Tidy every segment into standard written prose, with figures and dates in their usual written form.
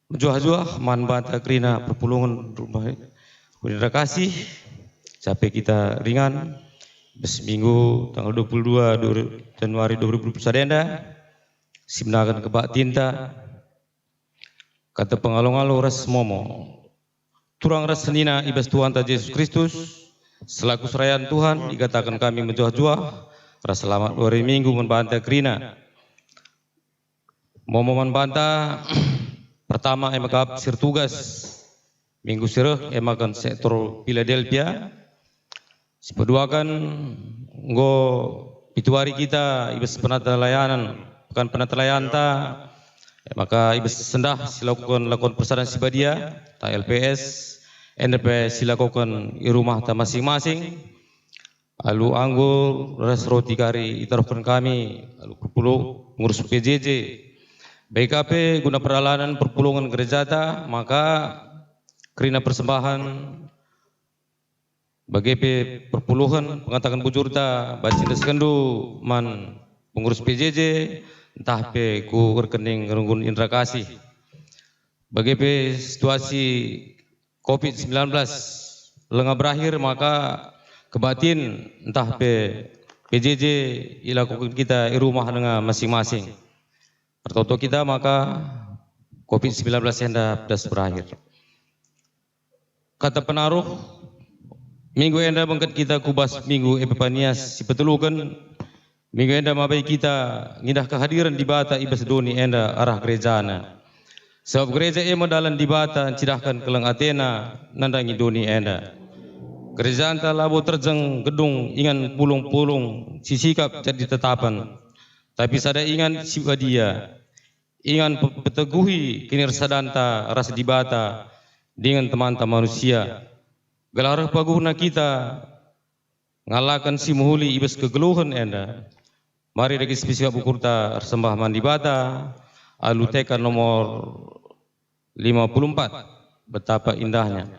Juah-juah man bata krina perpulungan rumah Udara kasih sampai kita ringan seminggu tanggal 22 Januari 2021 enda simnakan kebak tinta kata pengalong-along ras momo turang ras senina ibas Tuhan ta Yesus Kristus selaku serayaan Tuhan dikatakan kami menjuah-juah ras selamat 2 minggu membanta krina momo membanta pertama emakap sir tugas minggu sireh emakan sektor Philadelphia sepeduakan nggo pituari kita ibas penata layanan bukan penata layanan ta maka ibas sendah silakukan lakukan persadaran sibadia ta LPS NDP silakukan di rumah ta masing-masing alu anggur ras roti kari itarohkan kami alu kupulu ngurus PJJ BKP guna peralanan perpulungan gereja ta maka kerina persembahan BGP perpuluhan pengatakan bujurta bacinda sekendu man pengurus PJJ entah pe ku rekening runggun Indra Kasih BGP situasi COVID-19 lengah berakhir maka kebatin entah pe PJJ ilakukan kita di rumah dengan masing-masing atau kita maka COVID-19 enda sudah berakhir. Kata penaruh minggu enda bangkat kita kubas minggu Epifanias sipetulukan minggu enda mabai kita ngindah kehadiran di bata ibas doni enda arah gerejana. Sebab gereja ema dalam di bata cidahkan kelang Athena nandangi doni enda. Gereja anta labo terjeng gedung ingan pulung-pulung sisikap jadi tetapan. Tapi sada ingan sibadia, ingan peteguhi kinirsadanta rasa dibata dengan teman-teman manusia. Gelarah paguhna kita ngalakan si muhuli ibas kegeluhan enda. Mari dagi spesial bukurta sembah mandibata aluteka nomor 54 betapa indahnya.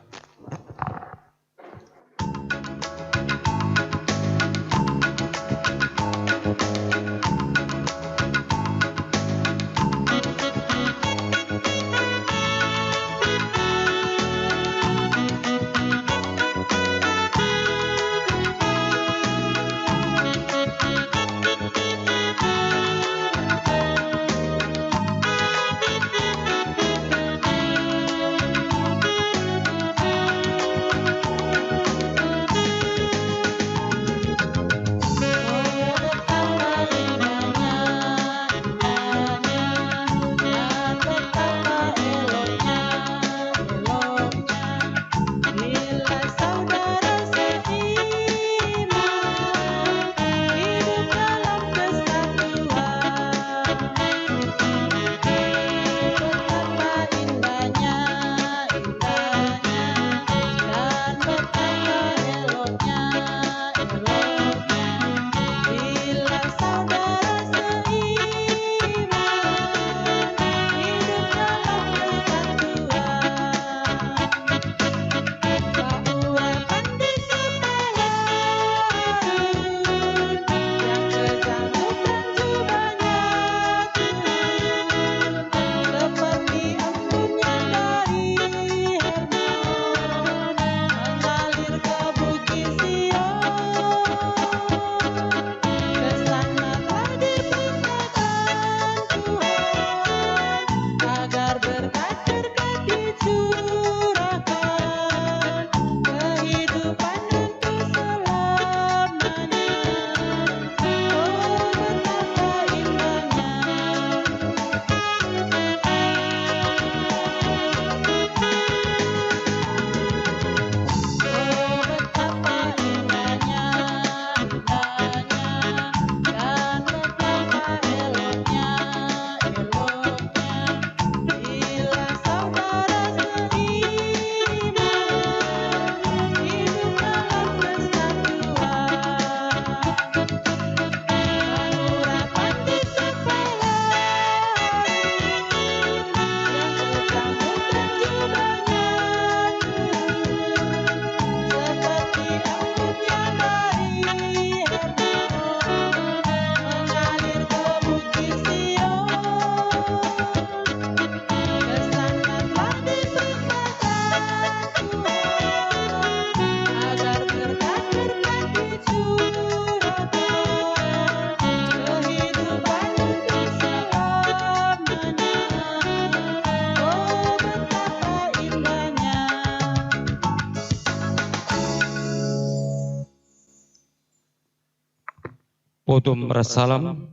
potom rasalam.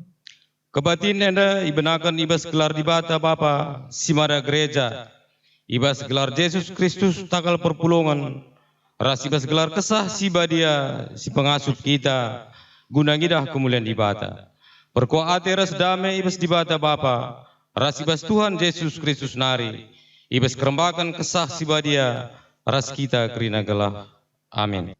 Kebatin enda ibenakan ibas gelar di bata Bapa simada gereja. Ibas gelar Yesus Kristus takal perpulungan. Ras ibas gelar kesah siba dia si pengasuh kita. Guna ngidah kemuliaan di bata. Perkoa ras damai ibas di bata Bapa. Ras ibas Tuhan Yesus Kristus nari. Ibas kerembakan kesah siba dia. Ras kita kerina gelah. Amin.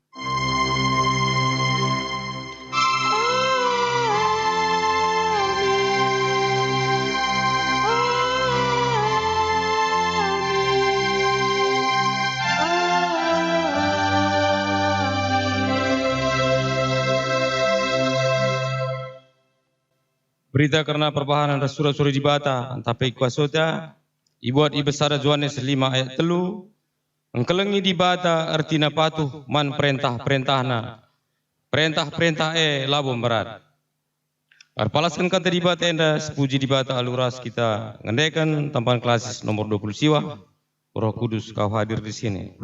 Berita karena perbahanan surah-surah di bata antapai kuasota ibuat ibesara Yohanes 5 ayat 3 engkelengi di bata artina patuh man perintah-perintahna perintah-perintah labom berat arpalaskan kata di bata enda sepuji di bata aluras kita ngendekan tampan klasis nomor 20 siwa Roh Kudus kau hadir di sini.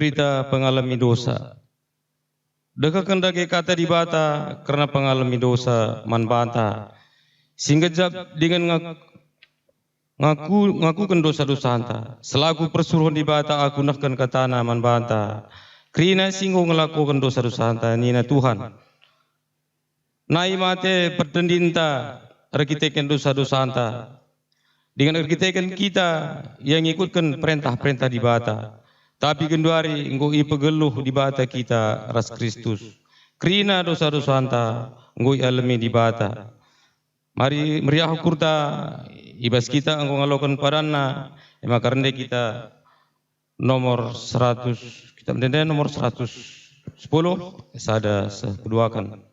Berita pengalami dosa. Deka kendaki kata di bata karena pengalami dosa man banta. Sehingga jab dengan ngaku dosa-dosa anta. Selaku persuruhan di bata aku nakkan katana man banta. Krina singgo ngelakukan dosa-dosa anta nina Tuhan. Nai mate pertendinta arkiteken dosa-dosa anta. Dengan arkiteken kita yang ikutkan perintah-perintah di bata. Tapi kenduari engkau ipegeluh di bata kita ras Kristus. Krina dosa-dosa anta engkau alami di bata. Mari meriah kurta ibas kita engkau ngalokan padanna. Maka rendah kita nomor 100, kita mendengar nomor 110 sada sekeduakan.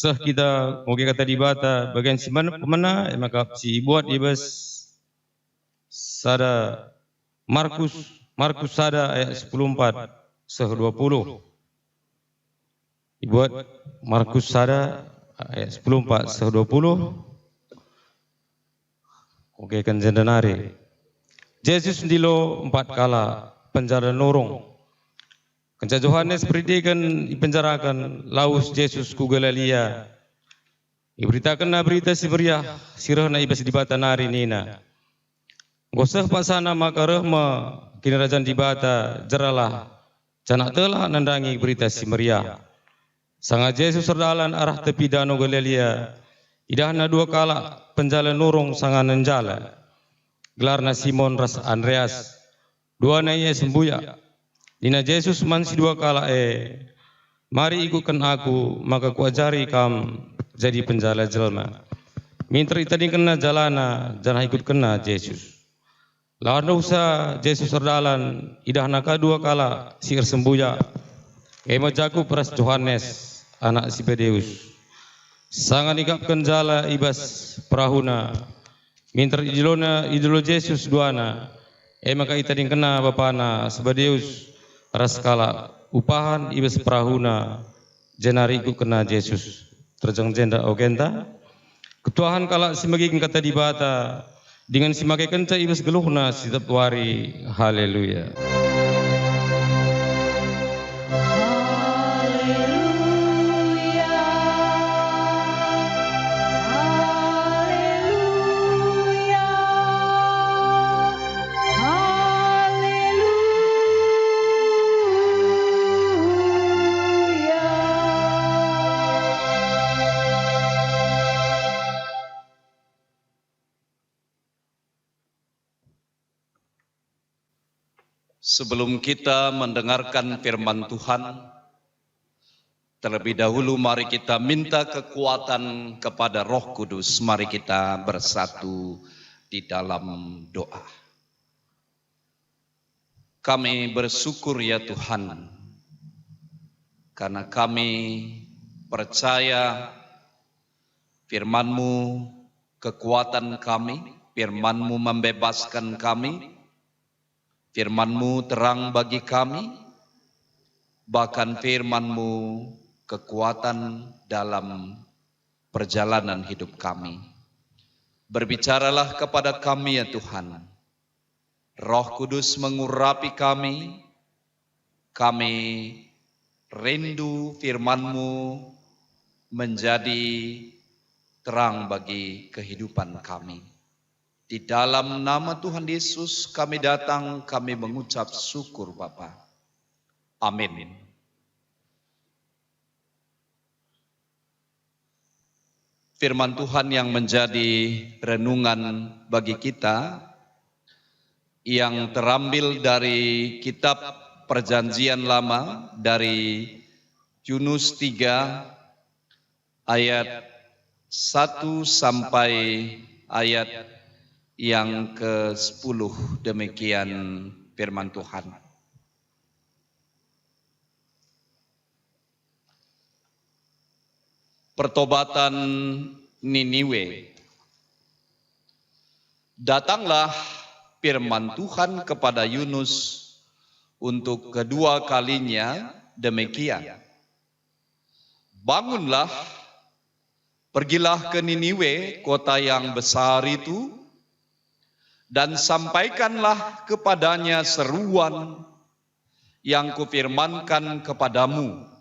Sah kita moga kata di bata bagian si mana pemana maka si buat ibas sada Markus sada ayat 14 sah 20. Dibuat Markus sada ayat 14 sah 20. Oke kan jendanari. Yesus ndilo 4 kala penjara norong. Kenca Yohanes beridikan dipenjarakan laus Yesus ku Galilea. Iberitakan na berita si meriah sirah na ibas di bata nari nina. Gosah pasana maka rehma kinarajan di bata jeralah canak telah nandangi berita si meriah. Sanga Yesus serdalan arah tepi danau Galilea. Idahna 2 kala penjalan norong sanga nenjala. Gelarna Simon ras Andreas. 2 naya sembuya. Dina Yesus mansi 2 kala mari ikutkan aku maka kuajari kam jadi penjala jelma. Minta tadi kena jalana jangan ikut kena Yesus. Lawan usah Yesus serdalan idah naka 2 kala sir sembuya. Ema jaku peras Yohanes anak Zebedeus. Sangat ikapkan jala ibas perahuna. Minta idolo Yesus duana. Ema ka itading kena bapana Zebedeus. Raskala upahan ibas perahuna jenari ku kena Yesus terjang jenda ogenta ketuahan kala simaging kata di bata dengan simage kenca ibas geluhna setiap wari haleluya. Sebelum kita mendengarkan firman Tuhan, terlebih dahulu mari kita minta kekuatan kepada Roh Kudus. Mari kita bersatu di dalam doa. Kami bersyukur ya Tuhan, karena kami percaya firman-Mu kekuatan kami, firman-Mu membebaskan kami, firman-Mu terang bagi kami, bahkan firman-Mu kekuatan dalam perjalanan hidup kami. Berbicaralah kepada kami ya Tuhan. Roh Kudus mengurapi kami, kami rindu firman-Mu menjadi terang bagi kehidupan kami. Di dalam nama Tuhan Yesus kami datang, kami mengucap syukur Bapa. Amin. Firman Tuhan yang menjadi renungan bagi kita yang terambil dari kitab Perjanjian Lama dari Yunus 3 ayat 1 sampai ayat yang ke-10. Demikian firman Tuhan. Pertobatan Niniwe. Datanglah firman Tuhan kepada Yunus untuk kedua kalinya demikian. Bangunlah, pergilah ke Niniwe, kota yang besar itu, dan sampaikanlah kepadanya seruan yang kufirmankan kepadamu.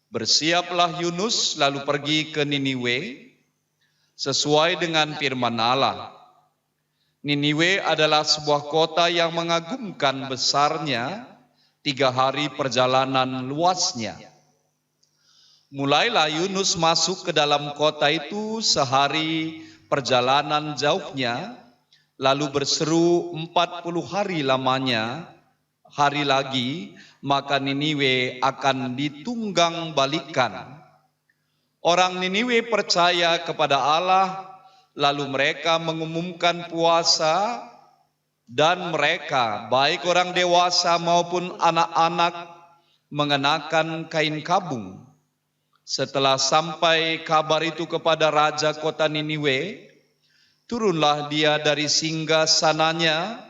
Bersiaplah Yunus lalu pergi ke Niniwe sesuai dengan firman Allah. Niniwe adalah sebuah kota yang mengagumkan besarnya, 3 hari perjalanan luasnya. Mulailah Yunus masuk ke dalam kota itu sehari perjalanan jauhnya, lalu berseru 40 hari lamanya, hari lagi, maka Niniwe akan ditunggang balikan. Orang Niniwe percaya kepada Allah, lalu mereka mengumumkan puasa, dan mereka, baik orang dewasa maupun anak-anak, mengenakan kain kabung. Setelah sampai kabar itu kepada raja kota Niniwe, turunlah dia dari singgasananya,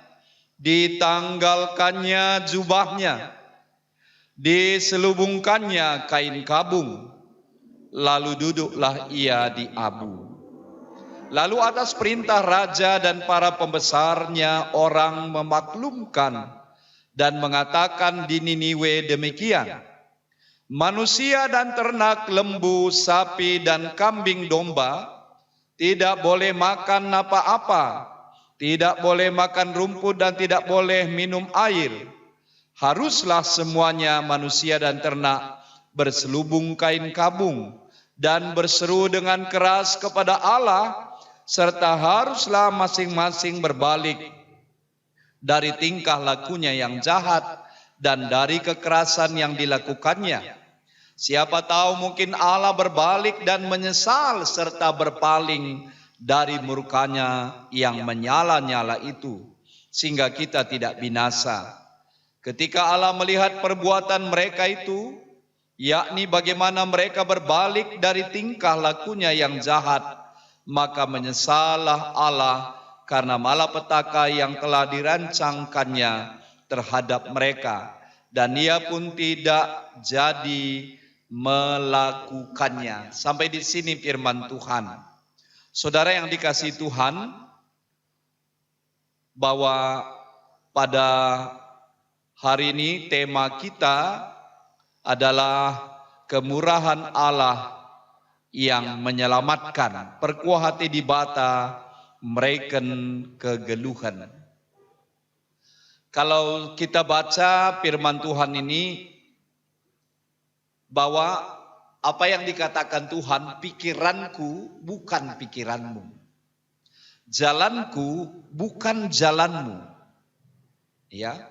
ditanggalkannya jubahnya, diselubungkannya kain kabung, lalu duduklah ia di abu. Lalu atas perintah raja dan para pembesarnya orang memaklumkan dan mengatakan di Niniwe demikian. Manusia dan ternak, lembu, sapi dan kambing domba tidak boleh makan apa-apa, tidak boleh makan rumput dan tidak boleh minum air. Haruslah semuanya manusia dan ternak berselubung kain kabung dan berseru dengan keras kepada Allah, serta haruslah masing-masing berbalik dari tingkah lakunya yang jahat dan dari kekerasan yang dilakukannya. Siapa tahu mungkin Allah berbalik dan menyesal serta berpaling dari murkanya yang menyala-nyala itu, sehingga kita tidak binasa. Ketika Allah melihat perbuatan mereka itu, yakni bagaimana mereka berbalik dari tingkah lakunya yang jahat, maka menyesallah Allah karena malapetaka yang telah dirancangkannya terhadap mereka, dan ia pun tidak jadi melakukannya. Sampai di sini firman Tuhan. Saudara yang dikasihi Tuhan, bahwa pada hari ini tema kita adalah kemurahan Allah yang menyelamatkan, perkuah hati di bata, mereken kegeluhan. Kalau kita baca firman Tuhan ini, bahwa apa yang dikatakan Tuhan, pikiranku bukan pikiranmu, jalanku bukan jalanmu. Ya,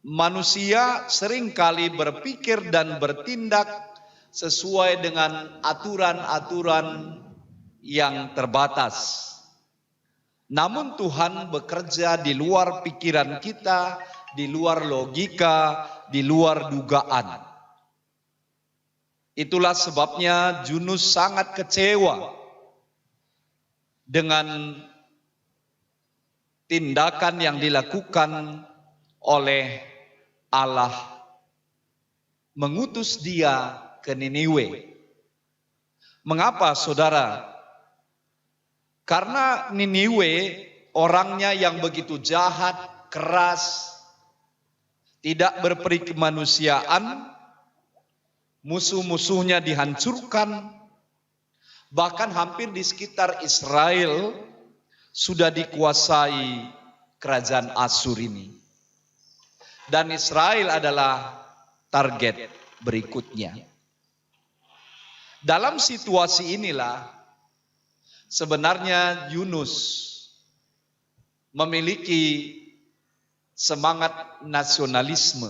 manusia seringkali berpikir dan bertindak sesuai dengan aturan-aturan yang terbatas. Namun Tuhan bekerja di luar pikiran kita, di luar logika, di luar dugaan. Itulah sebabnya Yunus sangat kecewa dengan tindakan yang dilakukan oleh Allah, mengutus dia ke Niniwe. Mengapa, saudara? Karena Niniwe orangnya yang begitu jahat, keras, tidak berperi kemanusiaan, musuh-musuhnya dihancurkan, bahkan hampir di sekitar Israel sudah dikuasai kerajaan Asyur ini. Dan Israel adalah target berikutnya. Dalam situasi inilah sebenarnya Yunus memiliki semangat nasionalisme,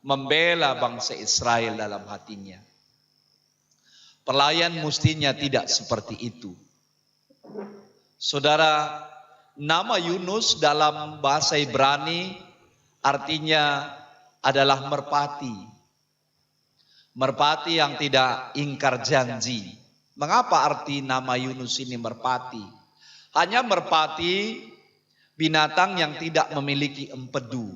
membela bangsa Israel dalam hatinya. Pelayan mestinya tidak seperti itu. Saudara, nama Yunus dalam bahasa Ibrani artinya adalah merpati. Merpati yang tidak ingkar janji. Mengapa arti nama Yunus ini merpati? Hanya merpati binatang yang tidak memiliki empedu.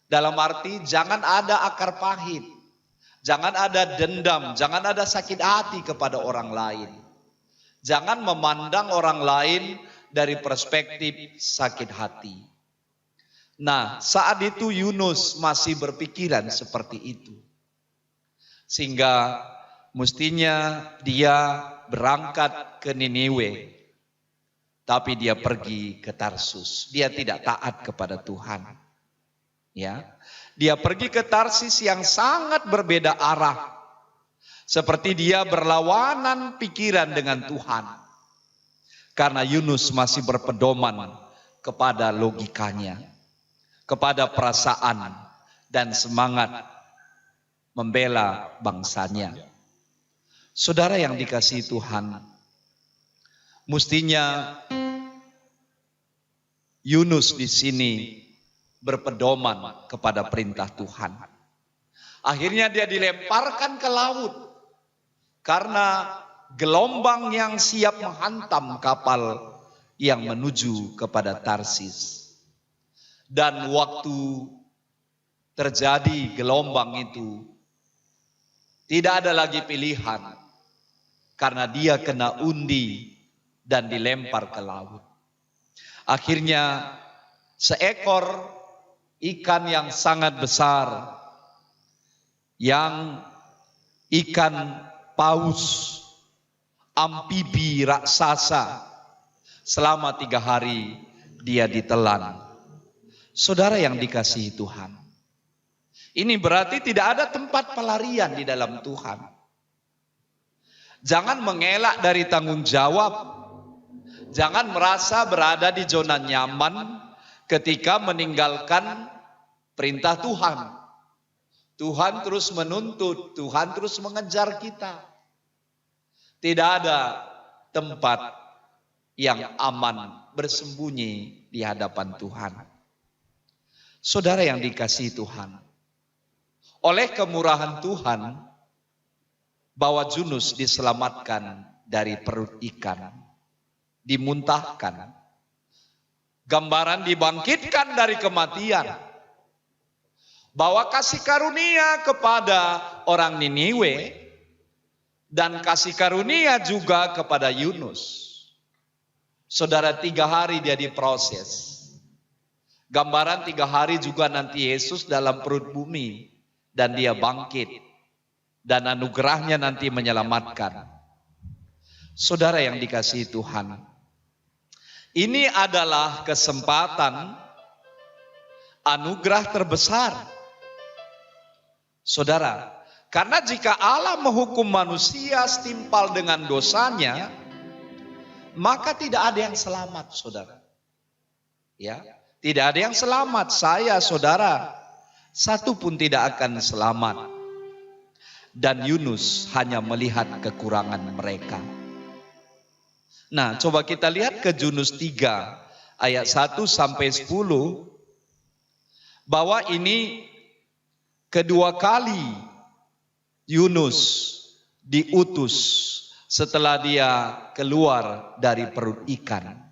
Dalam arti jangan ada akar pahit, jangan ada dendam, jangan ada sakit hati kepada orang lain. Jangan memandang orang lain dari perspektif sakit hati. Nah, saat itu Yunus masih berpikiran seperti itu. Sehingga mestinya dia berangkat ke Niniwe, tapi dia pergi ke Tarsus. Dia tidak taat kepada Tuhan. Ya, dia pergi ke Tarsis yang sangat berbeda arah. Seperti dia berlawanan pikiran dengan Tuhan. Karena Yunus masih berpedoman kepada logikanya, kepada perasaan dan semangat membela bangsanya. Saudara yang dikasihi Tuhan, mestinya Yunus di sini berpedoman kepada perintah Tuhan. Akhirnya dia dilemparkan ke laut karena gelombang yang siap menghantam kapal yang menuju kepada Tarsis. Dan waktu terjadi gelombang itu, tidak ada lagi pilihan karena dia kena undi dan dilempar ke laut. Akhirnya seekor ikan yang sangat besar, yang ikan paus, amfibi raksasa, selama 3 hari dia ditelan. Saudara yang dikasihi Tuhan, ini berarti tidak ada tempat pelarian di dalam Tuhan. Jangan mengelak dari tanggung jawab. Jangan merasa berada di zona nyaman ketika meninggalkan perintah Tuhan. Tuhan terus menuntut, Tuhan terus mengejar kita. Tidak ada tempat yang aman bersembunyi di hadapan Tuhan. Saudara yang dikasihi Tuhan, oleh kemurahan Tuhan, bahwa Yunus diselamatkan dari perut ikan, dimuntahkan. Gambaran dibangkitkan dari kematian. Bahwa kasih karunia kepada orang Niniwe dan kasih karunia juga kepada Yunus. Saudara, 3 hari dia diproses. Gambaran 3 hari juga nanti Yesus dalam perut bumi dan dia bangkit. Dan anugerahnya nanti menyelamatkan. Saudara yang dikasihi Tuhan, ini adalah kesempatan anugerah terbesar. Saudara, karena jika Allah menghukum manusia setimpal dengan dosanya, maka tidak ada yang selamat, saudara. Ya, tidak ada yang selamat. Saya, saudara, satu pun tidak akan selamat. Dan Yunus hanya melihat kekurangan mereka. Nah, coba kita lihat ke Yunus 3 ayat 1 sampai 10 bahwa ini kedua kali Yunus diutus setelah dia keluar dari perut ikan.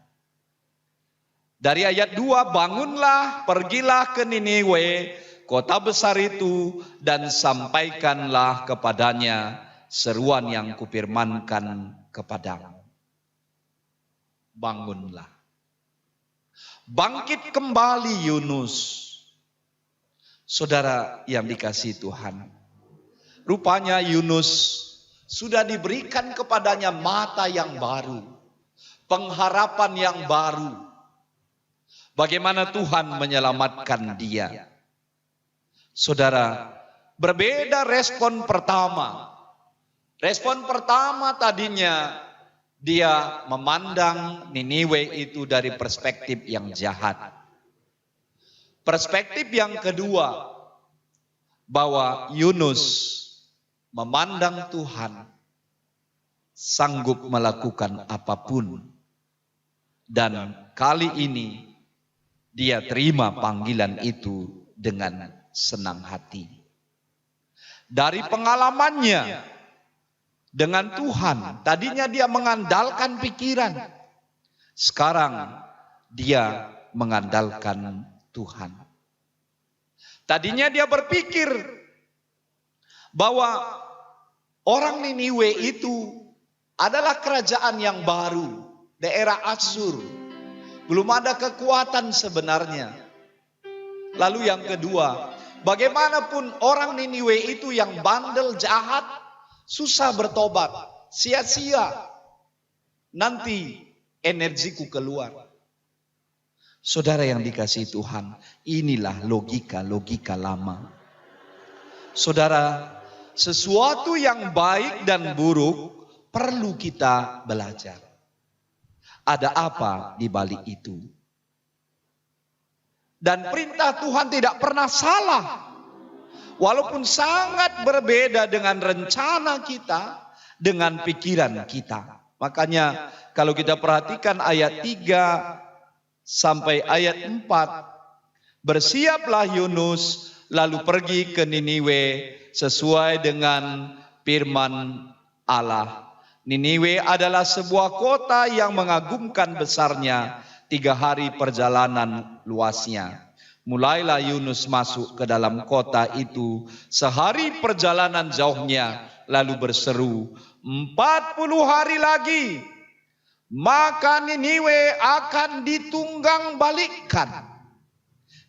Dari ayat 2, bangunlah, pergilah ke Niniwe, kota besar itu, dan sampaikanlah kepadanya seruan yang kupirmankan kepadamu. Bangunlah. Bangkit kembali Yunus. Saudara yang dikasihi Tuhan, rupanya Yunus sudah diberikan kepadanya mata yang baru, pengharapan yang baru. Bagaimana Tuhan menyelamatkan dia. Saudara, berbeda respon pertama. Respon pertama tadinya dia memandang Niniwe itu dari perspektif yang jahat. Perspektif yang kedua, bahwa Yunus memandang Tuhan sanggup melakukan apapun. Dan kali ini dia terima panggilan itu dengan senang hati. Dari pengalamannya dengan Tuhan, tadinya dia mengandalkan pikiran. Sekarang dia mengandalkan Tuhan. Tadinya dia berpikir bahwa orang Niniwe itu adalah kerajaan yang baru, daerah Asyur. Belum ada kekuatan sebenarnya. Lalu yang kedua, bagaimanapun orang Niniwe itu yang bandel, jahat, susah bertobat, sia-sia. Nanti energiku keluar. Saudara yang dikasihi Tuhan, inilah logika-logika lama. Saudara, sesuatu yang baik dan buruk perlu kita belajar. Ada apa di balik itu? Dan perintah Tuhan tidak pernah salah. Walaupun sangat berbeda dengan rencana kita, dengan pikiran kita. Makanya kalau kita perhatikan ayat 3 sampai ayat 4, bersiaplah Yunus lalu pergi ke Niniwe sesuai dengan firman Allah. Niniwe adalah sebuah kota yang mengagumkan besarnya, 3 hari perjalanan luasnya. Mulailah Yunus masuk ke dalam kota itu, sehari perjalanan jauhnya, lalu berseru, 40 hari lagi, maka Niniwe akan ditunggang balikkan.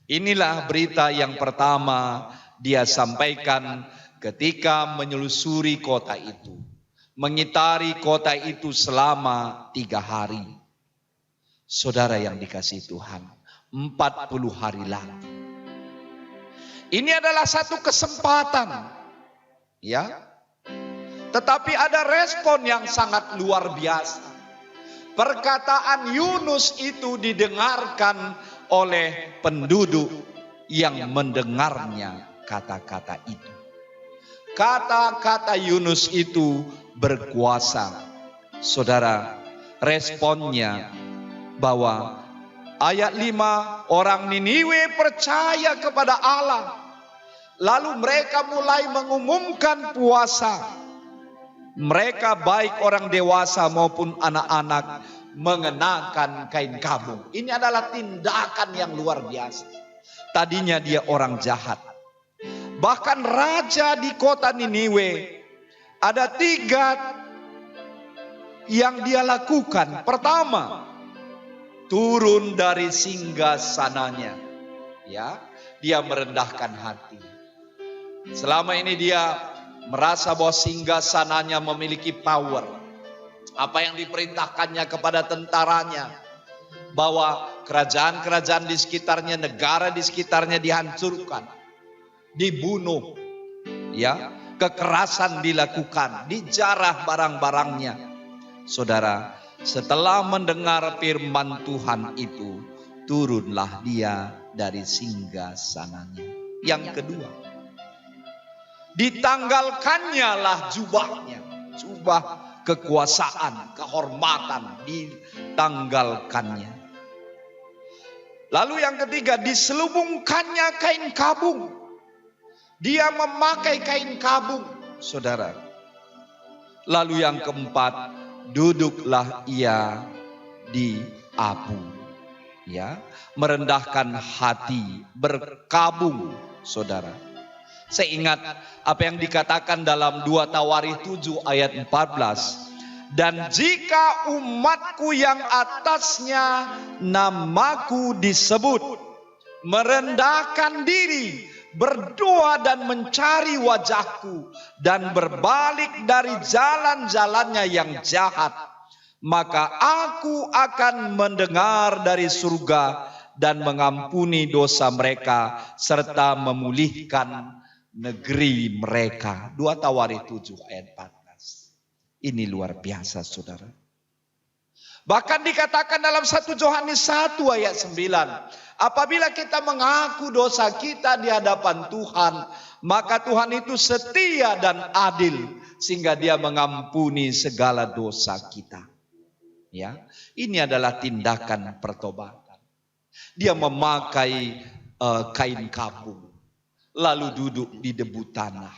Inilah berita yang pertama dia sampaikan ketika menyelusuri kota itu. Mengitari kota itu selama 3 hari. Saudara yang dikasihi Tuhan, 40 hari lagi. Ini adalah satu kesempatan. Ya. Tetapi ada respon yang sangat luar biasa. Perkataan Yunus itu didengarkan oleh penduduk yang mendengarnya kata-kata itu. Kata-kata Yunus itu berkuasa. Saudara, responnya bahwa ayat 5, orang Niniwe percaya kepada Allah. Lalu mereka mulai mengumumkan puasa. Mereka baik orang dewasa maupun anak-anak mengenakan kain kabung. Ini adalah tindakan yang luar biasa. Tadinya dia orang jahat. Bahkan raja di kota Niniwe, ada 3 yang dia lakukan. Pertama, turun dari singgasananya. Ya, dia merendahkan hati. Selama ini dia merasa bahwa singgasananya memiliki power. Apa yang diperintahkannya kepada tentaranya, bahwa kerajaan-kerajaan di sekitarnya, negara di sekitarnya dihancurkan, dibunuh, ya, kekerasan dilakukan, dijarah barang-barangnya. Saudara, setelah mendengar firman Tuhan itu, turunlah dia dari singgasananya. Yang kedua, ditanggalkannya lah jubahnya. Jubah kekuasaan, kehormatan ditanggalkannya. Lalu yang ketiga, diselubungkannya kain kabung. Dia memakai kain kabung, saudara. Lalu yang keempat, duduklah ia di abu. Ya, merendahkan hati, berkabung, saudara. Saya ingat apa yang dikatakan dalam 2 Tawarikh 7 ayat 14. Dan jika umatku yang atasnya namaku disebut, merendahkan diri, berdoa dan mencari wajahku, dan berbalik dari jalan-jalannya yang jahat, maka aku akan mendengar dari surga dan mengampuni dosa mereka serta memulihkan negeri mereka. 2 Tawarikh 7 ayat 14. Ini luar biasa, saudara. Bahkan dikatakan dalam 1 Yohanes 1 ayat 9, apabila kita mengaku dosa kita di hadapan Tuhan, maka Tuhan itu setia dan adil sehingga Dia mengampuni segala dosa kita. Ya, ini adalah tindakan pertobatan. Dia memakai kain kabung, lalu duduk di debu tanah.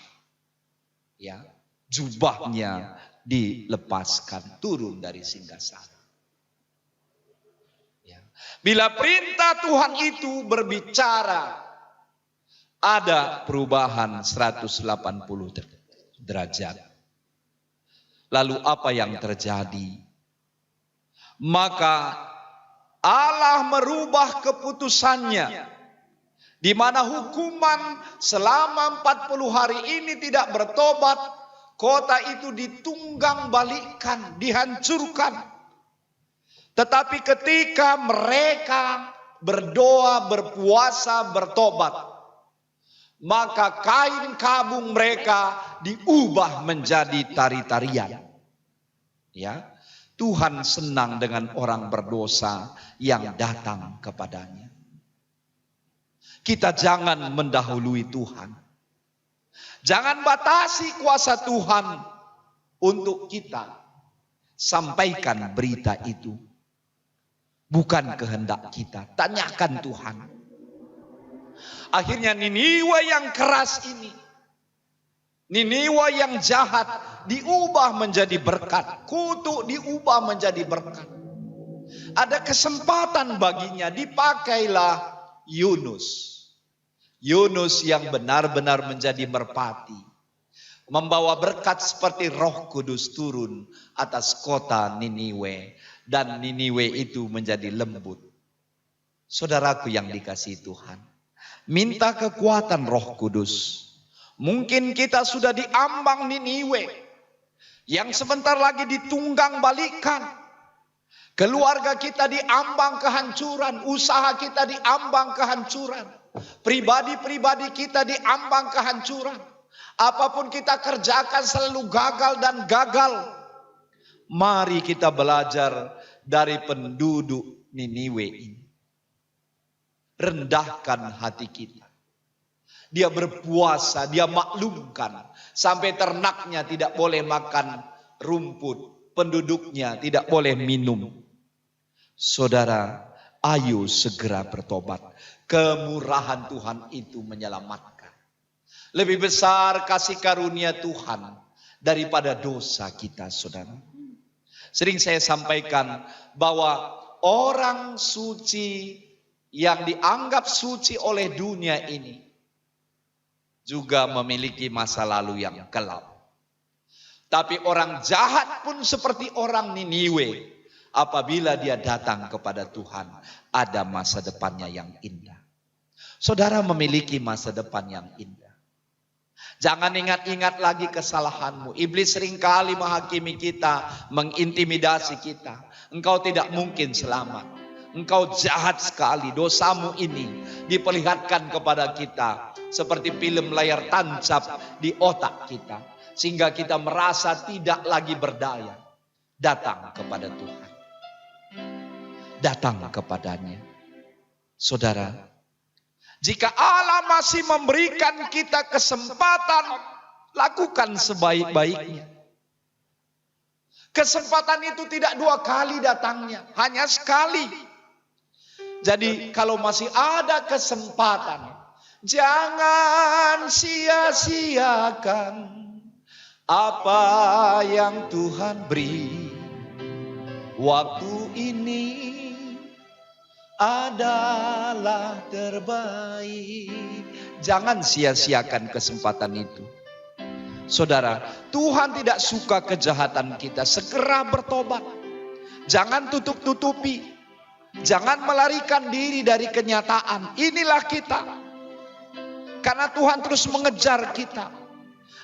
Ya, jubahnya dilepaskan, turun dari singgasana. Ya. Bila perintah Tuhan itu berbicara, ada perubahan 180 derajat. Lalu apa yang terjadi? Maka Allah merubah keputusannya, di mana hukuman selama 40 hari ini tidak bertobat, kota itu ditunggang balikan, dihancurkan. Tetapi ketika mereka berdoa, berpuasa, bertobat, maka kain kabung mereka diubah menjadi tari-tarian. Ya, Tuhan senang dengan orang berdosa yang datang kepadanya. Kita jangan mendahului Tuhan. Jangan batasi kuasa Tuhan untuk kita. Sampaikan berita itu. Bukan kehendak kita. Tanyakan Tuhan. Akhirnya Niniwe yang keras ini, Niniwe yang jahat diubah menjadi berkat. Kutuk diubah menjadi berkat. Ada kesempatan baginya, dipakailah Yunus. Yunus yang benar-benar menjadi merpati, membawa berkat seperti Roh Kudus turun atas kota Niniwe, dan Niniwe itu menjadi lembut. Saudaraku yang dikasihi Tuhan, minta kekuatan Roh Kudus. Mungkin kita sudah diambang Niniwe yang sebentar lagi ditunggang balikan. Keluarga kita diambang kehancuran, usaha kita diambang kehancuran. Pribadi-pribadi kita diambang kehancuran. Apapun kita kerjakan selalu gagal dan gagal. Mari kita belajar dari penduduk Niniwe ini. Rendahkan hati kita. Dia berpuasa, dia maklumkan. Sampai ternaknya tidak boleh makan rumput. Penduduknya tidak boleh minum. Saudara, ayo segera bertobat. Kemurahan Tuhan itu menyelamatkan. Lebih besar kasih karunia Tuhan daripada dosa kita, saudara. Sering saya sampaikan bahwa orang suci yang dianggap suci oleh dunia ini juga memiliki masa lalu yang kelam. Tapi orang jahat pun seperti orang Niniwe. Apabila dia datang kepada Tuhan, ada masa depannya yang indah. Saudara memiliki masa depan yang indah. Jangan ingat-ingat lagi kesalahanmu. Iblis seringkali menghakimi kita, mengintimidasi kita. Engkau tidak mungkin selamat. Engkau jahat sekali. Dosamu ini diperlihatkan kepada kita seperti film layar tancap di otak kita, sehingga kita merasa tidak lagi berdaya. Datang kepada Tuhan. Datang kepadanya. Saudara, jika Allah masih memberikan kita kesempatan, lakukan sebaik-baiknya. Kesempatan itu tidak 2 kali datangnya, hanya sekali. Jadi kalau masih ada kesempatan, jangan sia-siakan apa yang Tuhan beri. Waktu ini adalah terbaik. Jangan sia-siakan kesempatan itu. Saudara, Tuhan tidak suka kejahatan kita. Segera bertobat. Jangan tutup-tutupi. Jangan melarikan diri dari kenyataan. Inilah kita. Karena Tuhan terus mengejar kita.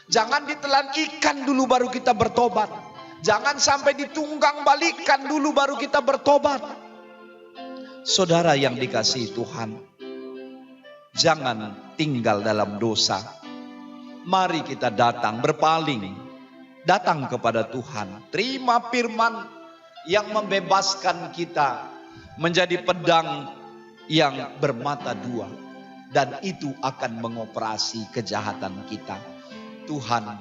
Jangan ditelan ikan dulu baru kita bertobat. Jangan sampai ditunggang balikan dulu baru kita bertobat. Saudara yang dikasihi Tuhan, jangan tinggal dalam dosa. Mari kita datang, berpaling, datang kepada Tuhan. Terima firman yang membebaskan kita menjadi pedang yang bermata 2. Dan itu akan mengoperasi kejahatan kita. Tuhan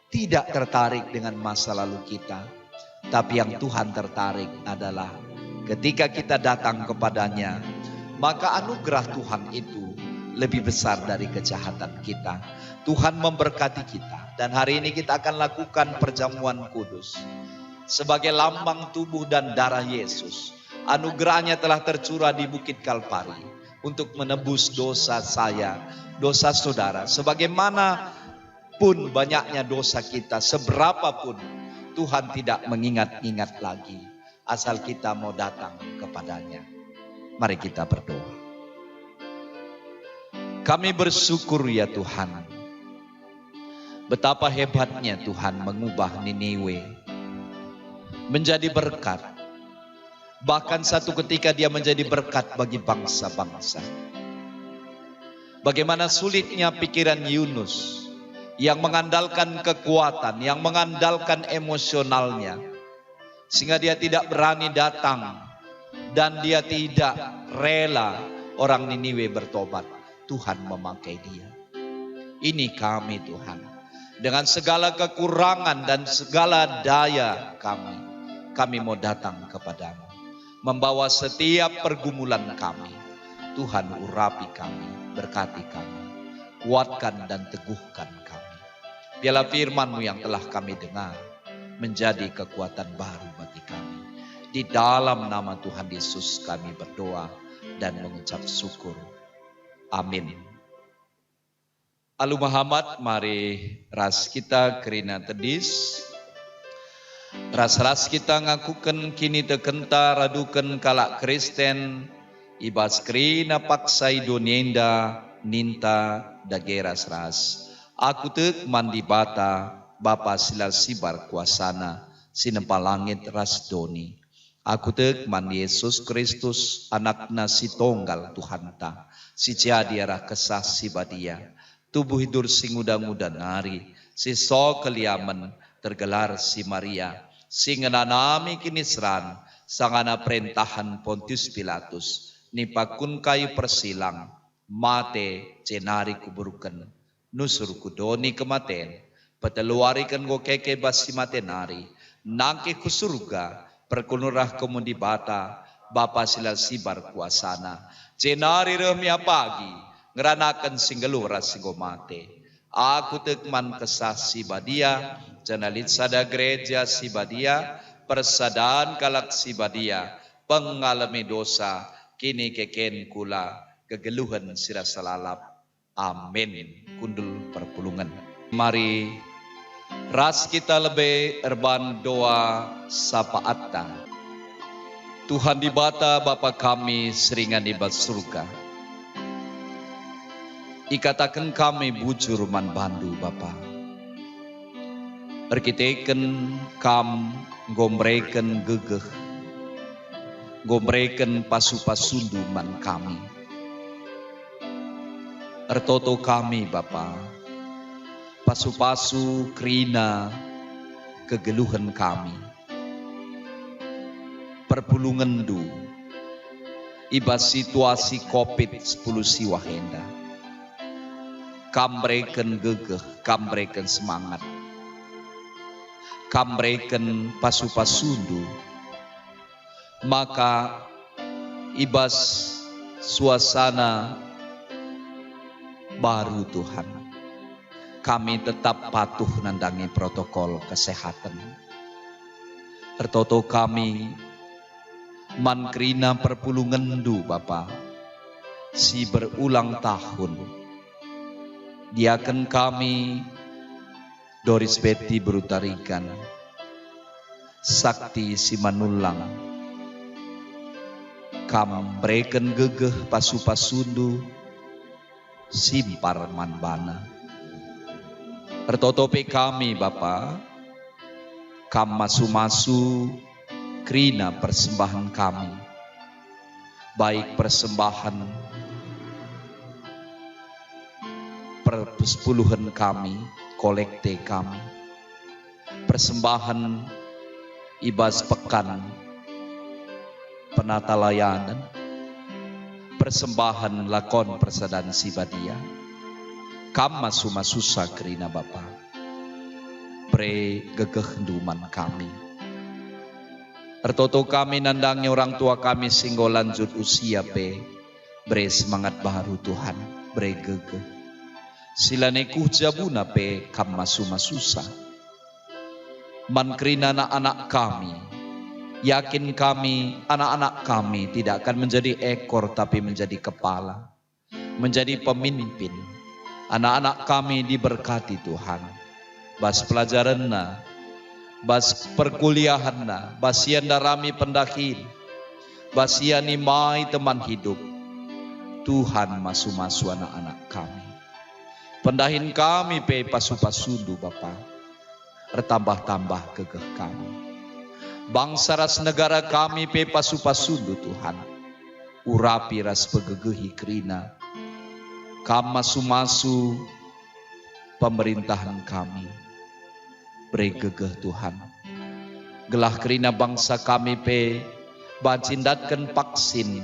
tidak tertarik dengan masa lalu kita. Tapi yang Tuhan tertarik adalah ketika kita datang kepadanya, maka anugerah Tuhan itu lebih besar dari kejahatan kita. Tuhan memberkati kita. Dan hari ini kita akan lakukan perjamuan kudus. Sebagai lambang tubuh dan darah Yesus. Anugerahnya telah tercurah di Bukit Kalpari. Untuk menebus dosa saya, dosa saudara. Sebagaimana pun banyaknya dosa kita, seberapapun Tuhan tidak mengingat-ingat lagi. Asal kita mau datang kepadanya. Mari kita berdoa. Kami bersyukur ya Tuhan. Betapa hebatnya Tuhan mengubah Niniwe menjadi berkat. Bahkan satu ketika dia menjadi berkat bagi bangsa-bangsa. Bagaimana sulitnya pikiran Yunus yang mengandalkan kekuatan, yang mengandalkan emosionalnya. Sehingga dia tidak berani datang dan dia tidak rela orang Niniwe bertobat. Tuhan memakai dia. Ini kami Tuhan. Dengan segala kekurangan dan segala daya kami mau datang kepadamu. Membawa setiap pergumulan kami. Tuhan urapi kami, berkati kami. Kuatkan dan teguhkan kami. Biarlah firman-Mu yang telah kami dengar menjadi kekuatan baru bagi kami. Di dalam nama Tuhan Yesus kami berdoa dan mengucap syukur. Amin. Alu Muhammad, mari ras kita kerina tedis. Ras-ras kita ngakukan kini tekenta radukan kalak Kristen. Ibas kerina paksai donienda ninta dageras ras. Aku tek mandi bata Bapa silal sibar kuasana sinempal langit ras doni. Aku tek mandi Yesus Kristus anakna si tonggal Tuhan ta. Si jadi arah kesah si badia. Tubuh hidur si muda-muda nari. Si so keliaman tergelar si Maria. Si ngenanami kinisran. Sangana perintahan Pontius Pilatus. Nipakun kayu persilang. Mate cenari kuburukan. Nusur kudoni kematen. Peteluarikan go keke basi matenari. Nangke ku surga. Perkunurah kemundi bata. Bapa silal sibar kuasana. Cenari remia pagi. Ngeranakan singgelura singomate. Aku tekman kesah si badia. Jenalit sada gereja si badia. Persadaan kalak si badia. Pengalami dosa. Kini keken kula. Kegeluhan sira salalap. Amin. Kundul perpulungan. Mari ras kita lebih erban doa sapaatta. Tuhan di bata Bapa kami seringan di bat surga. Ikatakan kami bujur man bandu Bapa. Berkiteken kam gombreken gegeh. Gombreken pasu-pasundu man kami. Ertoto kami Bapa. Pasu-pasu krina kegeluhan kami. Perpulungan du. Ibas situasi COVID-10 siwahenda. Kambreken gegeh, kambreken semangat. kambreken pasu-pasundu, maka ibas suasana baru Tuhan. Kami tetap patuh nandangi protokol kesehatan. Ertoto kami mankrina perpulungendu Bapa, si berulang tahun. Diaken kami Doris Betty berutarikan, Sakti Simanulang, kambreken gegeh pasu-pasundu, simpar manbana. Ertotope kami Bapa, kam masu-masu krina persembahan kami, baik persembahan persepuluhan kami, kolekte kami, persembahan ibas pekan penata layanan, persembahan lakon persadan sibadia, kam masu-masusa krina Bapa, pre gegeh nduman kami. Ertoto kami nandangi orang tua kami singgo lanjut usia pe, bre semangat baru Tuhan, bre gegeh. Silane jabuna pe kam masu-masusa. Mankrina anak-anak kami, yakin kami, anak-anak kami tidak akan menjadi ekor tapi menjadi kepala, menjadi pemimpin. Anak-anak kami diberkati Tuhan. Bas pelajaranna, bas perkuliahanna, bas sian darami pendakin, bas siani mai teman hidup. Tuhan masu-masu anak-anak kami. Pendahin kami pe pasu-pasundu Bapa, bertambah-tambah gegeh kami. Bangsa ras negara kami pe pasu-pasundu Tuhan, urapi ras pegegehi krina, kam masu-masu pemerintahan kami, bre gegeh Tuhan. Gelah krina bangsa kami pe bacindatkan vaksin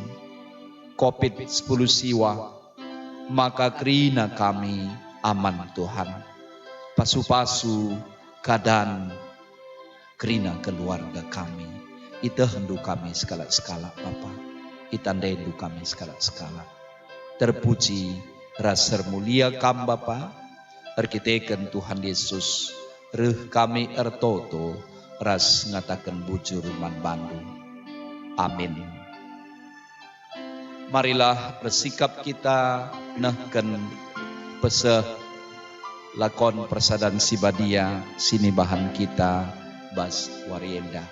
COVID-10 siwa, maka krina kami aman Tuhan. Pasu-pasu kadan krina keluarga kami, ita hendu kami skala-skala Bapa, itandai hendu kami skala-skala. Terpuji raser mulia kam Bapa, erkiteken Tuhan Yesus, reh kami ertoto ras ngatakan bujur man Bandung. Amin. Marilah bersikap kita nehken peseh lakon persadan sibadia, sini bahan kita bas warienda.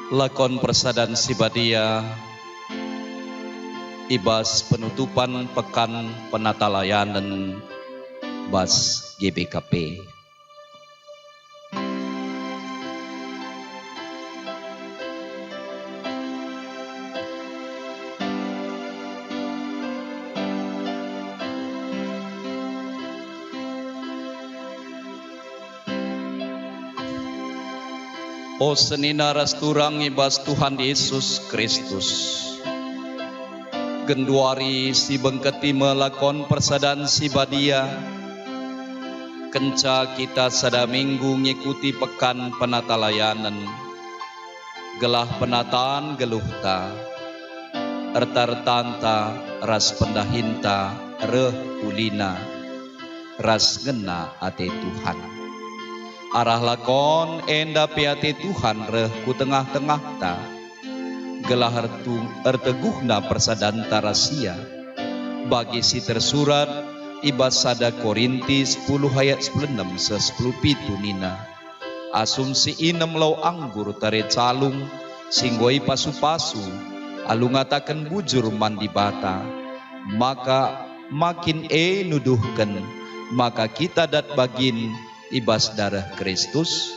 Lakon persadan sibadia ibas penutupan pekan penata layanan bas GBKP. O senina rasturang ibas Tuhan Yesus Kristus, genduari si bengketi melakon persadan sibadia, kenca kita sada minggu ngikuti pekan penata layanan, gelah penataan geluhta, ertar-tanta ras pendahinta reh ulina, ras ngena ate Tuhan. Arah lakon enda piate Tuhan reh ku tengah-tengah ta, gelah erteguhna persadan tarasia, bagi si tersurat ibas sada Korinti 10 ayat 96 se-10 pitu nina, asumsi inem lau anggur tare calung, singgoi pasu-pasu, alu ngatakan bujur mandi bata, maka makin nuduhkan, maka kita dat bagin ibas darah Kristus,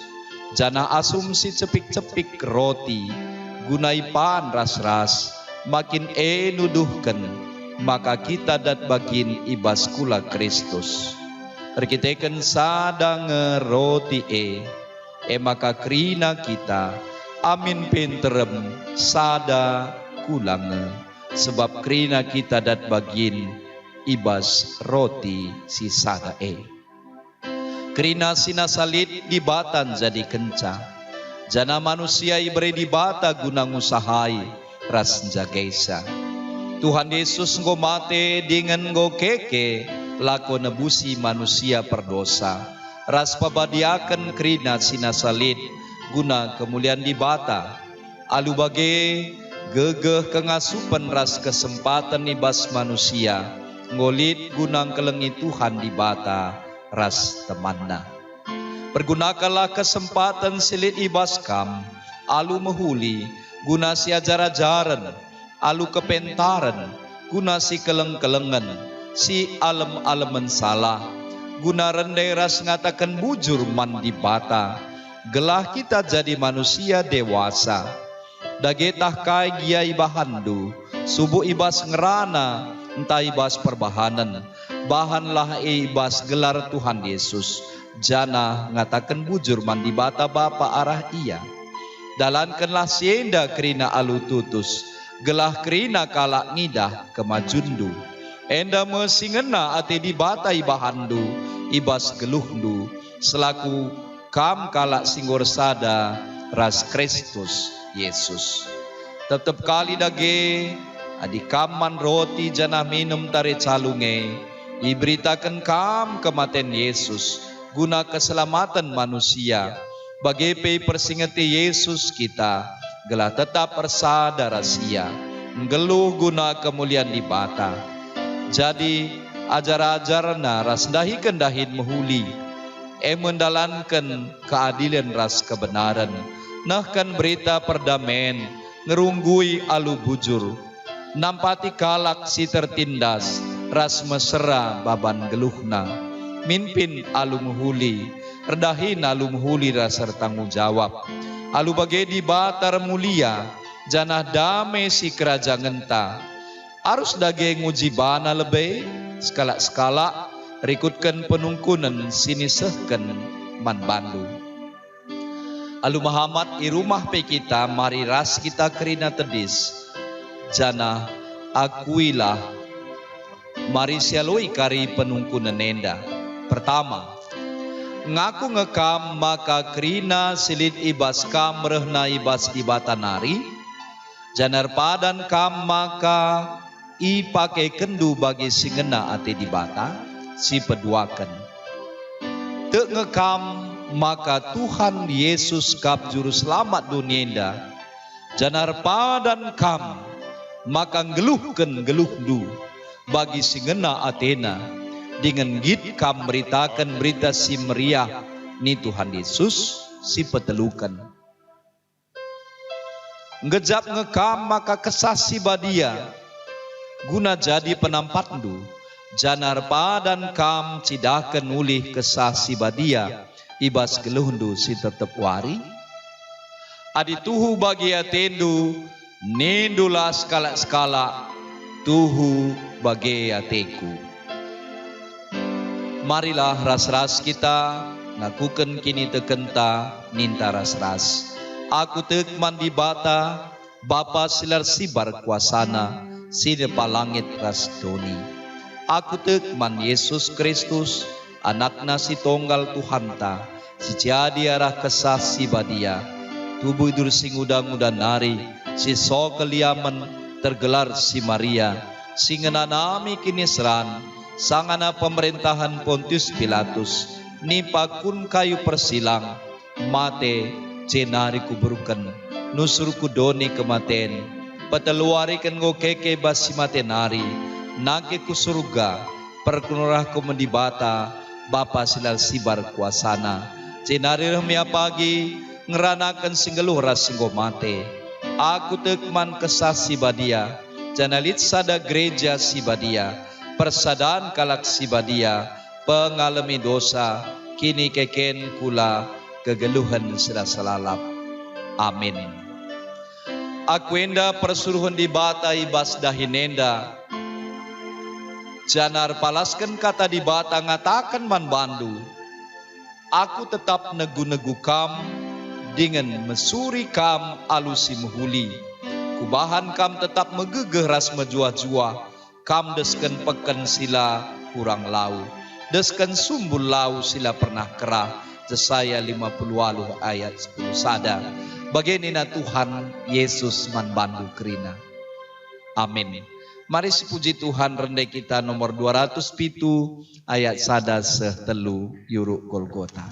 jana asumsi cepik-cepik roti, gunai pan ras-ras, makin nuduhkan, maka kita dat bagin ibas kula Kristus. Erkiteken sada ngeroti maka krina kita, amin pinterem sada kulange, sebab krina kita dat bagin ibas roti si sada Kerina sinasalit di batan jadi kenca. Jana manusia iberi di bata guna ngusahai ras jagaisa. Tuhan Yesus ngo mate dengan ngo keke lako nebusi manusia perdosa. Ras pabadiakan kerina sinasalit guna kemuliaan di bata. Alu bage gegeh kengasupan ras kesempatan ibas manusia. Ngolit gunang kelengi Tuhan di bata ras temanna. Pergunakanlah kesempatan silit ibas kam, alu mehuli, guna si ajar-ajaran, alu kepentaran, guna si keleng-kelengan, si alem-alemen salah, guna rendai ras ngatakan bujur man di bata, gelah kita jadi manusia dewasa. Dagetah kai gia ibahandu, subuh ibas ngerana, entah ibas perbahanan, bahanlah ibas gelar Tuhan Yesus. Jana ngatakan bujur mandi bata bapa arah ia. Dalankanlah sienda kerina alu tutus, gelah kerina kalak ngidah kemajundu. Enda mesingena ate di bata ibahandu, ibas geluhndu, selaku kam kalak singgor sada ras Kristus Yesus. Tetap kali dage adi kaman roti jana minum tare calunge, diberitakan kam kematian Yesus guna keselamatan manusia. Bagi persingati Yesus kita, gelah tetap persada rahasia, ngeluh guna kemuliaan di bata. Jadi ajar-ajarna ras dahi kendahin mehuli, mendalankan keadilan ras kebenaran, nahkan berita perdamaian, ngerunggui alu bujur, nampati kalak si tertindas, ras mesra baban geluhna, mimpin alu muhuli, redahin alu muhuli rasa tanggung jawab, alu bage di batar mulia, janah damai si kerajaan ngenta, arus dage ngujibana lebih, skala-skala, rikutkan penungkunan sini sehken man bandu. Alu Muhammad i rumah pe kita, mari ras kita kerina tedis, jana akuilah, mari sialoi kari penungkunan nenda. Pertama, ngaku ngekam maka kerina silit ibas kam rehna ibas di bata nari, janar padan kam maka i pakai kendu bagi singena ate di bata, si peduakan. Tek ngekam maka Tuhan Yesus kap juru selamat dunienda, janar padan kam maka ngeluhken geluhdu bagi singena atena, dengan git kam beritakan berita si meriah ni Tuhan Yesus si petelukan. Ngejap ngekam maka kesah si badia, guna jadi penampandu, janar padan kam cidakan ulih kesah si badia, ibas geluhdu si tetep wari. Adi tuhu bagi atendu, nendulah skala-skala, tuhu bagi ateku. Marilah ras-ras kita, ngakuken kini tekenta, ninta ras-ras. Aku tek mandi bata, Bapa silar sibar kuasana, sinepa langit ras doni. Aku tek man Yesus Kristus, anakna si tonggal Tuhanta, si jadi arah kesah si badia, tubuh idur sing udang-udan nari, si so keliaman tergelar si Maria, singenanami kini seran, sangana pemerintahan Pontius Pilatus, nipakun kayu persilang, mate cenari kuburukan, nusur kudoni kematen, pateluarikan ngo keke basi mate nari, nake ku surga, perkunurah ku mendibata, Bapa silal sibar kuasana, cenari remia pagi, ngeranakan singgeluh ras singgo mate, aku tekman kesah si badia, janalit sada gereja si badia, persadaan kalak si badia, pengalami dosa, kini keken kula kegeluhan sudah selalap. Amin. Akuenda persuruhan di bata ibas dahinenda, janar palaskan kata di bata ngatakan man bandu, aku tetap negu-negu kam, dengan mesuri kam alusi muhuli, kubahan kam tetap megegeh ras menjua-jua, kam desken peken sila kurang lau, deskan sumbul lau sila pernah kerah. Yesaya 50 ayat 10 sada. Baginina Tuhan Yesus man bandu kerina. Amin. Mari sepuji Tuhan rendai kita nomor 207 ayat sada sehtelu yuruk Golgota.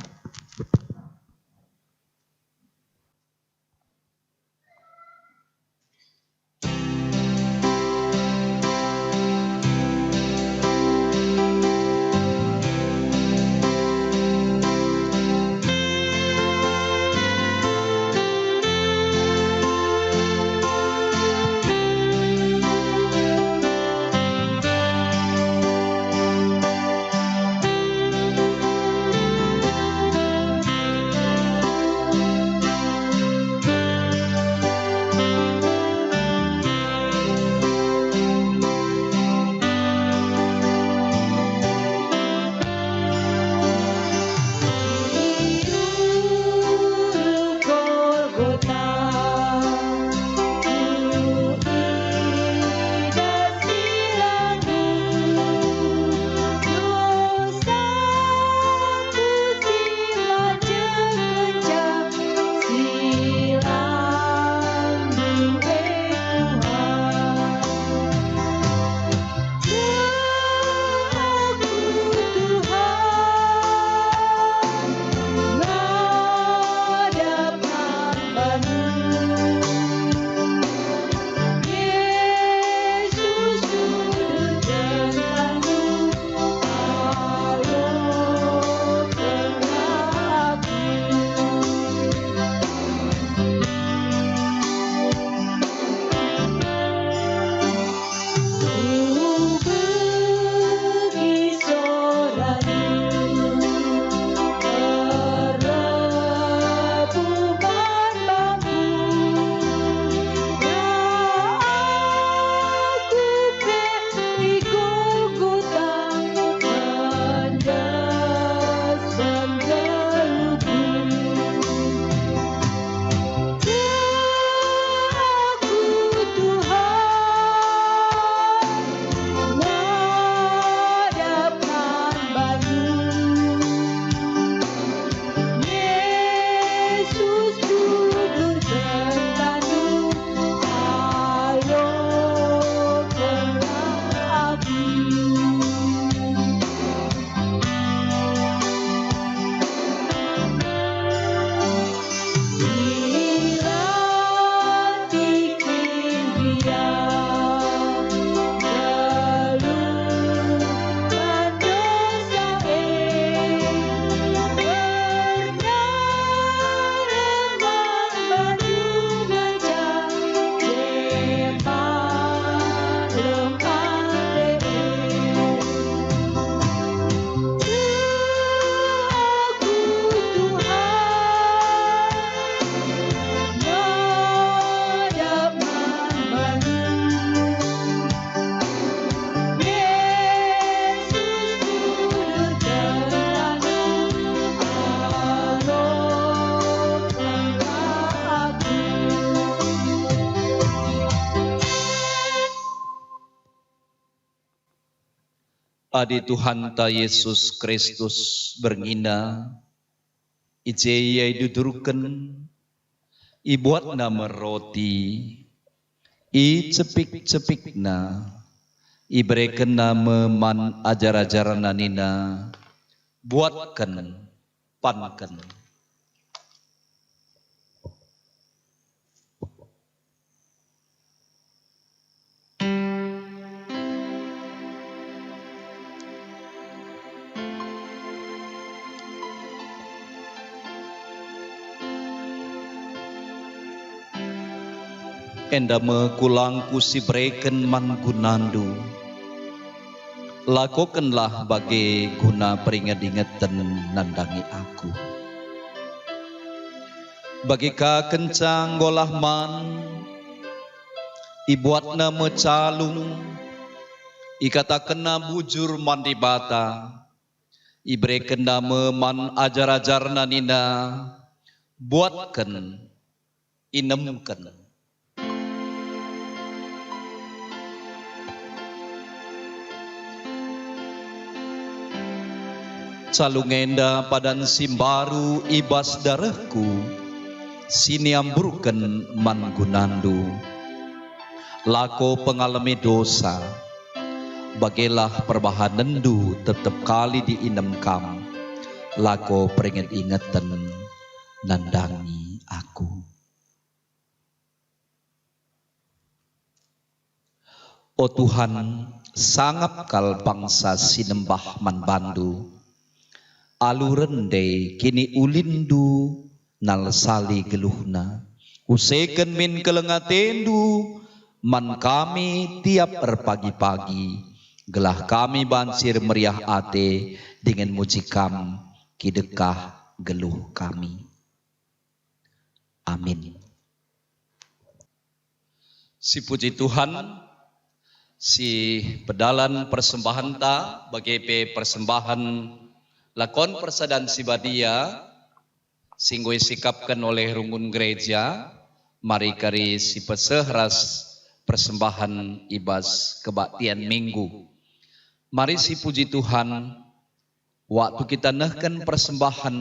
Adi Tuhan ta Yesus Kristus berngina, ijeyai dudurken, ibuat nama roti, i cepik-cepikna, iberikan nama man ajar-ajaran nina, buatkan, pankan. Endama kulangku si breken man gunandu, lakukanlah bagi guna peringat-ingatan nandangi aku. Bagi ka kencang golah man, ibuat nama calung, ikatakan na bujur mandi bata, iberikan nama man ajar-ajar nanina, buatkan, inemkan. calungenda padan simbaru ibas darahku, sini amburken mangunandu. Lako pengalami dosa, bagelah perbahanendu tetap kali diinem kam. Lako peringet-ingeten nandangi aku. O Tuhan, sangap kal bangsa sinembah manbandu. Alurende kini ulindu nal sali geluhna. Useken min kelengatendu man kami tiap pagi-pagi. Gelah kami bansir meriah ate dengan mujikam kidekah geluh kami. Amin. Si puji Tuhan, si pedalan persembahan ta bagi persembahan lakon persadan sibadia singgoy sikapkan oleh rungun gereja, mari kari si pesehras persembahan ibas kebaktian minggu. Mari si puji Tuhan, waktu kita nehkan persembahan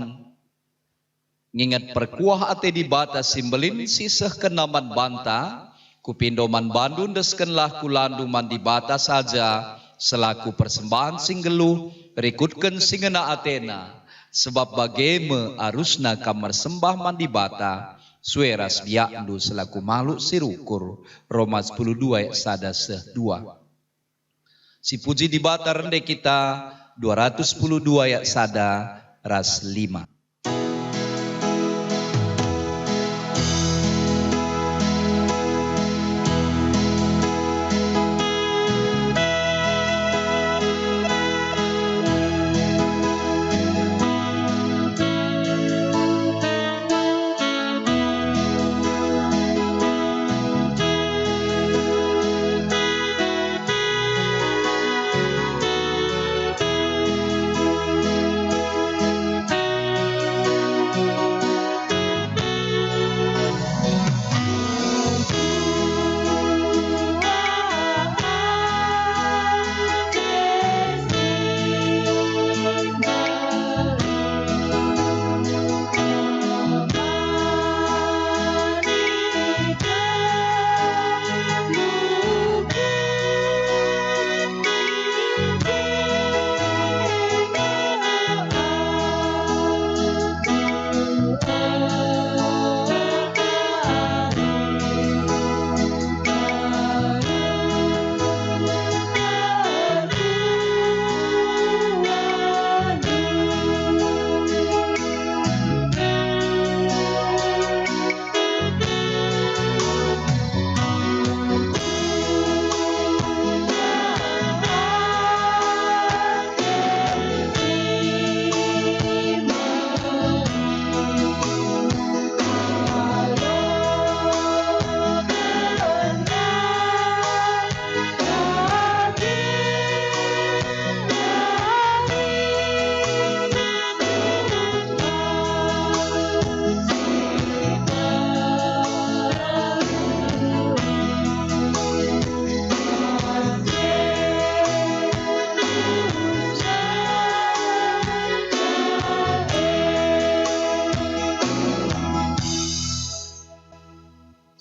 ngingat perkuah ate di batas simbelin sisah kenaman banta kupindoman bandun deskenlah kulandu man di batas saja selaku persembahan singgelu rikutkan singena Athena sebab bageme arusna kamar sembah man di bata sueras biakndu selaku makhluk sirukur Roma 10:2 sada seh 2. Si puji di bata rende kita 212 ayat sada ras 5.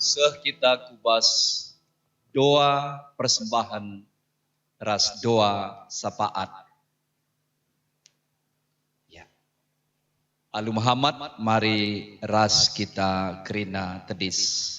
Seh kita kubas doa persembahan ras doa sapaat. Ya. Alu Muhammad mari ras kita kerina tedis.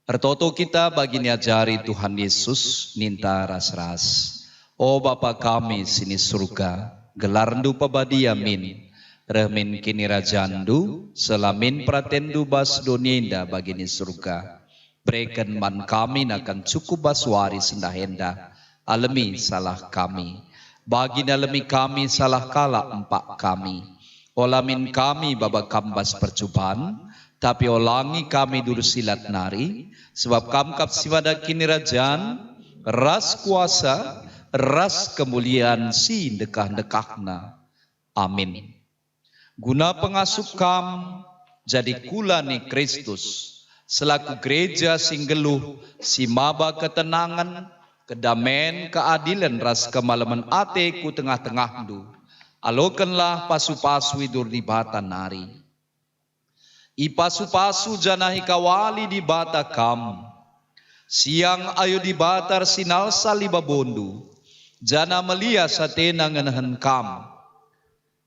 Ertoto kita bagi niajari Tuhan Yesus ninta ras-ras. O Bapa kami sini surga, gelarndu pabadia min. Rahmin kini rajandu, selamin pratendu bas donienda bagini surga. Berikan man kami nakan cukup baswari sendahenda, alami salah kami. Bagi alami kami salah kala empak kami. Olamin kami babak kambas percobaan, tapi olangi kami dulu silat nari, sebab kamkap siwada kini rajan, ras kuasa, ras kemuliaan si dekah-dekahna. Amin. Guna pengasuh kam jadi kulani Kristus selaku gereja singgeluh si maba ketenangan kedamen keadilan ras kemalaman ate ku tengah-tengah du. Alokanlah pasu-pasu idur di bata nari. Ipasu-pasu janahi kawali di bata kam. Siang ayo di batar sinalsa libabondu. Jana melia sa tenang nganahan kam.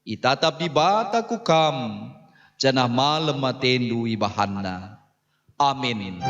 Itatap di bata ku kam. Jana malam matendu ibahanna. Amin.